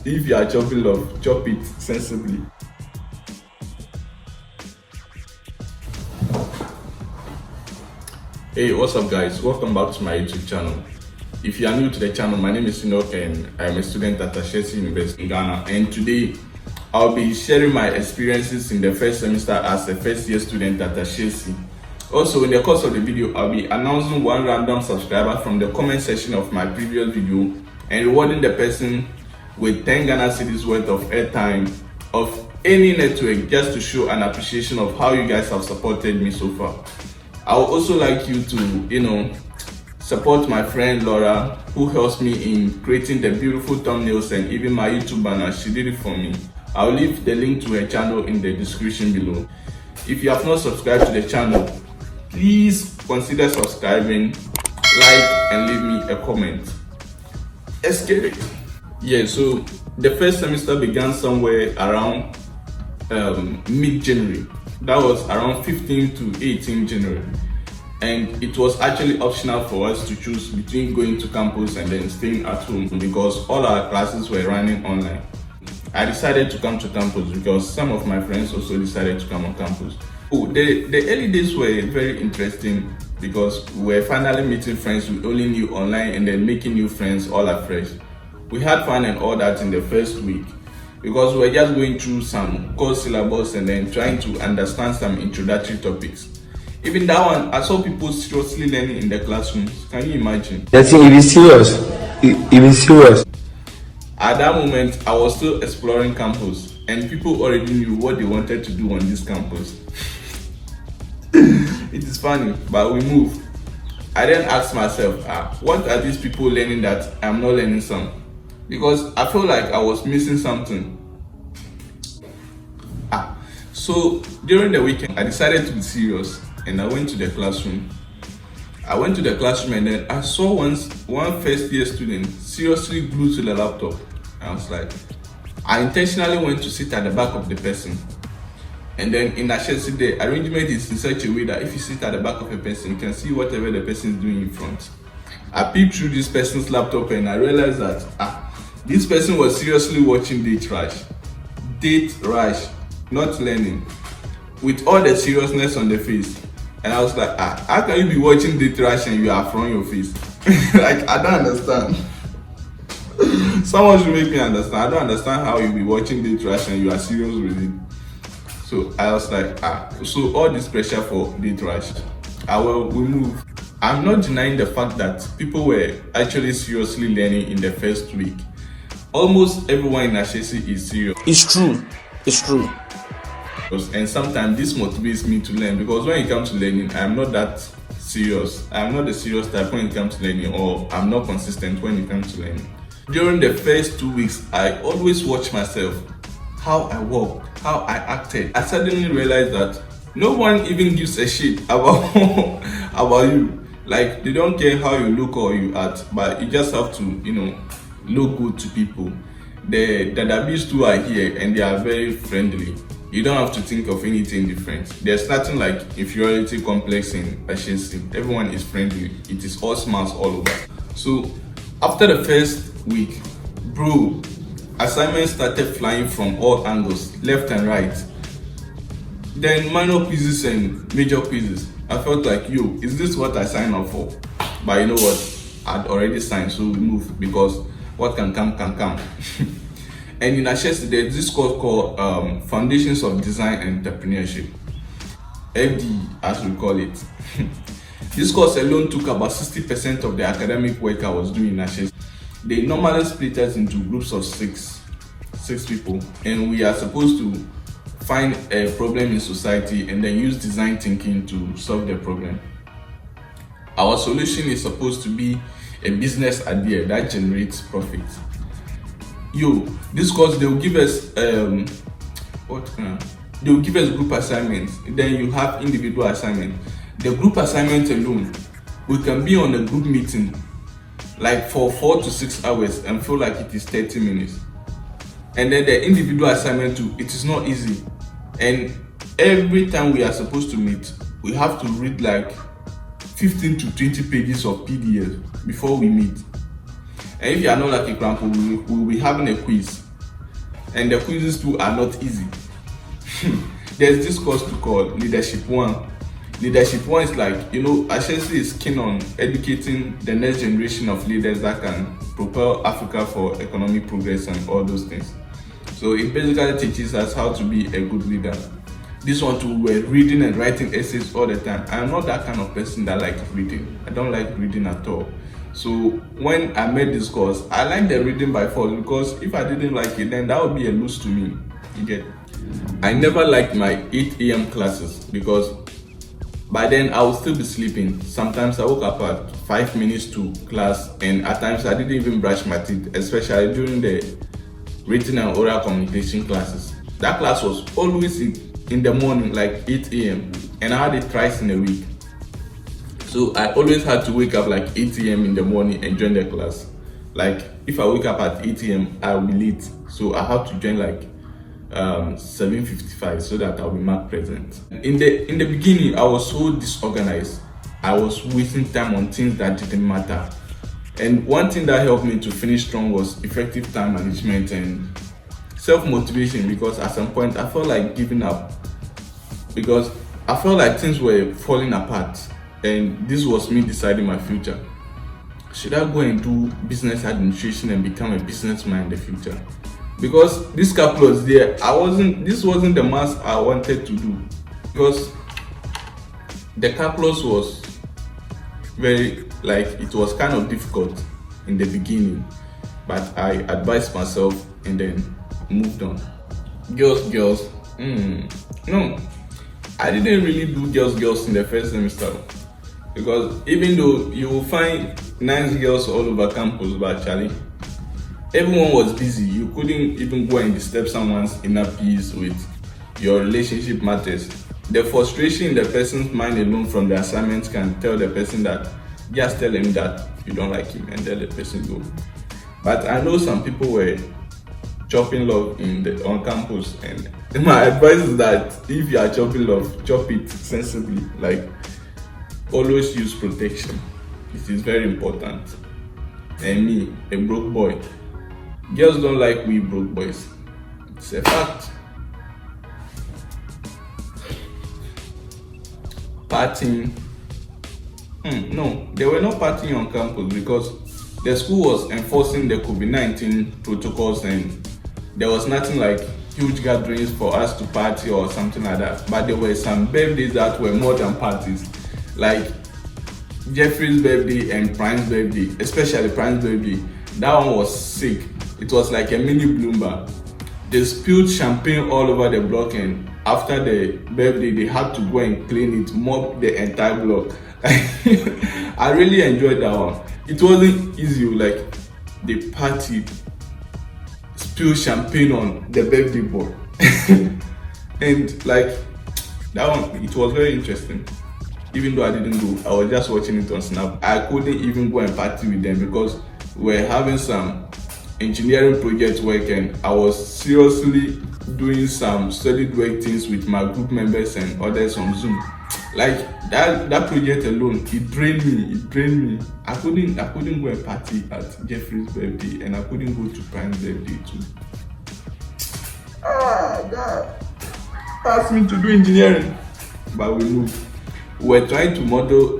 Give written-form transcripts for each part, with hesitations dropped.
If you are chopping love, chop it sensibly. Hey, what's up guys? Welcome back to my YouTube channel. If you are new to the channel, my name is Enoch and I'm a student at Ashesi University in Ghana. And today, I'll be sharing my experiences in the first semester as a first year student at Ashesi. Also, in the course of the video, I'll be announcing one random subscriber from the comment section of my previous video and rewarding the person with 10 Ghana cedis worth of airtime of any network just to show an appreciation of how you guys have supported me so far. I would also like you to, support my friend Laura, who helps me in creating the beautiful thumbnails and even my YouTube banner. She did it for me. I'll leave the link to her channel in the description below. If you have not subscribed to the channel, please consider subscribing, like, and leave me a comment. Let's get it. Yeah, so the first semester began somewhere around mid-January. That was around 15 to 18 January. And it was actually optional for us to choose between going to campus and then staying at home because all our classes were running online. I decided to come to campus because some of my friends also decided to come on campus. Oh, the early days were very interesting because we were finally meeting friends we only knew online and then making new friends all afresh. We had fun and all that in the first week because we were just going through some course syllabus and then trying to understand some introductory topics. Even that one, I saw people seriously learning in the classrooms. Can you imagine? That's even serious. Even serious. At that moment, I was still exploring campus and people already knew what they wanted to do on this campus. It is funny, but we moved. I then asked myself, what are these people learning that I'm not learning some? Because I felt like I was missing something. So during the weekend, I decided to be serious and I went to the classroom. And then I saw one first year student seriously glued to the laptop. I was like, I intentionally went to sit at the back of the person. And then in Ashesi, the arrangement is in such a way that if you sit at the back of a person, you can see whatever the person is doing in front. I peeped through this person's laptop and I realized that this person was seriously watching Date Rush, not learning, with all the seriousness on the face. And I was like, how can you be watching Date Rush and you are from your face? Like, I don't understand. Someone should make me understand. I don't understand how you be watching Date Rush and you are serious with it. So I was like, so all this pressure for Date Rush. We move. I'm not denying the fact that people were actually seriously learning in the first week. Almost everyone in Ashesi is serious. It's true. And sometimes this motivates me to learn because when it comes to learning, I'm not that serious. I'm not the serious type when it comes to learning, or I'm not consistent when it comes to learning. During the first 2 weeks, I always watch myself, how I walked, how I acted. I suddenly realized that no one even gives a shit about you. Like, they don't care how you look or you act, but you just have to, look good to people. The Dadabis too are here and they are very friendly. You don't have to think of anything different. There's nothing like inferiority complex in Ashesi. Everyone is friendly. It is all smiles all over. So after the first week, bro, assignments started flying from all angles, left and right. Then minor quizzes and major quizzes. I felt like, is this what I signed up for? But you know what? I'd already signed, so we moved because what can come, can come. And in Ashesi, there's this course called Foundations of Design and Entrepreneurship, FD as we call it. This course alone took about 60% of the academic work I was doing in Ashesi. They normally split us into groups of six people, and we are supposed to find a problem in society and then use design thinking to solve the problem. Our solution is supposed to be a business idea that generates profit. This course, they will give us group assignments. Then you have individual assignment. The group assignment alone, we can be on a group meeting like for 4 to 6 hours and feel like it is 30 minutes. And then the individual assignment too, it is not easy. And every time we are supposed to meet, we have to read like 15 to 20 pages of PDF before we meet. And if you are not like a grandpa, we will be having a quiz. and the quizzes too are not easy. There's this course to call Leadership 1. Leadership 1 is like, Ashesi is keen on educating the next generation of leaders that can propel Africa for economic progress and all those things. So it basically teaches us how to be a good leader. This one too, we're reading and writing essays all the time. I'm not that kind of person that likes reading. I don't like reading at all. So when I made this course, I like the reading by force, because if I didn't like it, then that would be a lose to me. You get? I never liked my 8 a.m. classes, because by then I would still be sleeping. Sometimes I woke up at 5 minutes to class, and at times I didn't even brush my teeth, especially during the written and oral communication classes. That class was always in the morning, like 8 a.m. and I had it thrice in a week. So I always had to wake up like 8 a.m. in the morning and join the class. Like if I wake up at 8 a.m. I'll be late. So I have to join like 7:55 so that I'll be marked present. In the beginning, I was so disorganized. I was wasting time on things that didn't matter. And one thing that helped me to finish strong was effective time management and self-motivation, because at some point I felt like giving up, because I felt like things were falling apart, and this was me deciding my future. Should I go and do business administration and become a businessman in the future? Because this calculus there, this wasn't the math I wanted to do, because the calculus was it was kind of difficult in the beginning, but I advised myself and then moved on. Girls, no, I didn't really do girls in the first semester, because even though you will find nice girls all over campus, but actually everyone was busy. You couldn't even go and disturb someone's inner peace with your relationship matters. The frustration in the person's mind alone from the assignments can tell the person that just tell him that you don't like him and let the person go. But I know some people were chopping love on campus, and my advice is that if you are chopping love, chop it sensibly. Like, always use protection. It is very important. And me, a broke boy, girls don't like we broke boys. It's a fact. Partying. No, there were no partying on campus, because the school was enforcing the COVID-19 protocols, and there was nothing like huge gatherings for us to party or something like that. But there were some birthdays that were more than parties, like Jeffrey's birthday and Prime's birthday, especially Prime's birthday. That one was sick. It was like a mini Bloomberg. They spilled champagne all over the block, and after the birthday they had to go and clean it, mop the entire block. I really enjoyed that one. It wasn't easy, like they partied, spilled champagne on the birthday boy. And like that one, it was very interesting. Even though I didn't go, I was just watching it on Snap. I couldn't even go and party with them, because we were having some engineering project work, and I was seriously doing some solid work things with my group members and others on Zoom. Like that project alone, it drained me. I couldn't go and party at Jeffrey's birthday, and I couldn't go to Prime's birthday too. God, asked me to do engineering, but we moved. We were trying to model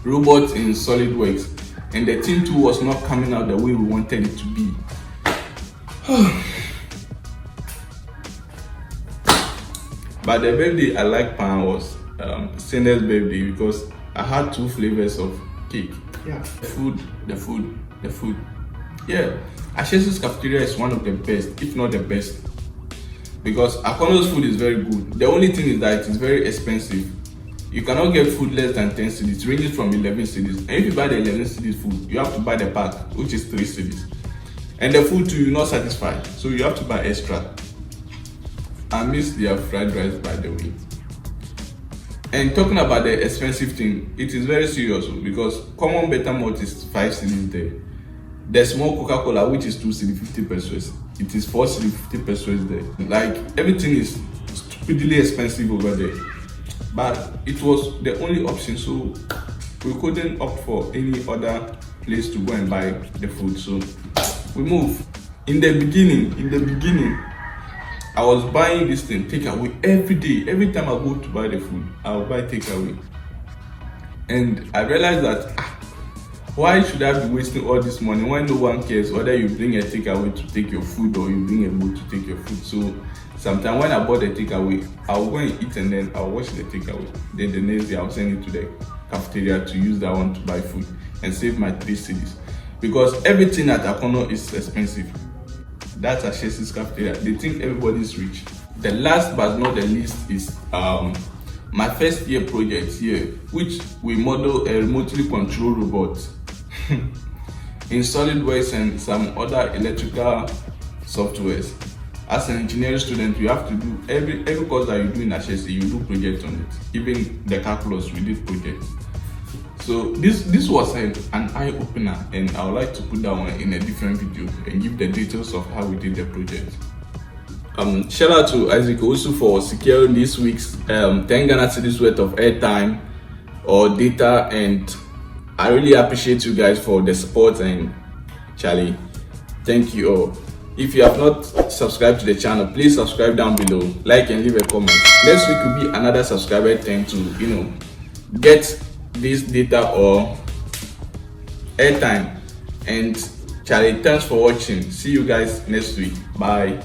robots in SolidWorks, and the team too was not coming out the way we wanted it to be. But the birthday I liked Pan was Cinder's birthday, because I had 2 flavors of cake. Yeah, the food. Yeah, Ashesi's cafeteria is one of the best, if not the best, because Akono's food is very good. The only thing is that it is very expensive. You cannot get food less than 10 cedis. It ranges from 11 cedis. And if you buy the 11 cedis food, you have to buy the pack, which is 3 cedis. And the food too, you're not satisfied, so you have to buy extra. I miss their fried rice, by the way. And talking about the expensive thing, it is very serious, because common better malt is 5 cedis there. The small Coca-Cola, which is 2 cedis 50 pesos, it is 4 cedis 50 pesos there. Like, everything is stupidly expensive over there. But it was the only option, so we couldn't opt for any other place to go and buy the food, so we moved. In the beginning, I was buying this thing takeaway every day. Every time I go to buy the food, I'll buy takeaway. And I realized that why should I be wasting all this money when no one cares whether you bring a takeaway to take your food or you bring a boat to take your food? So sometimes when I bought the takeaway, I'll go and eat and then I'll wash the takeaway. Then the next day I'll send it to the cafeteria to use that one to buy food and save my 3 cedis. Because everything at Akono is expensive. That's Ashesi's cafeteria. They think everybody's rich. The last but not the least is my first year project here, which we model a remotely controlled robot in SolidWorks and some other electrical softwares. As an engineering student, you have to do every course that you do in Ashesi, you do project on it. Even the calculus, we did project. So this was an eye opener, and I would like to put that one in a different video and give the details of how we did the project. Shout out to Isaac also for securing this week's 10 Ghana cedis worth of airtime or data, and I really appreciate you guys for the support. And Charlie, thank you all. If you have not subscribed to the channel, please subscribe down below, like and leave a comment. Next week will be another subscriber thing to get this data or airtime. And Charlie, thanks for watching. See you guys next week. Bye.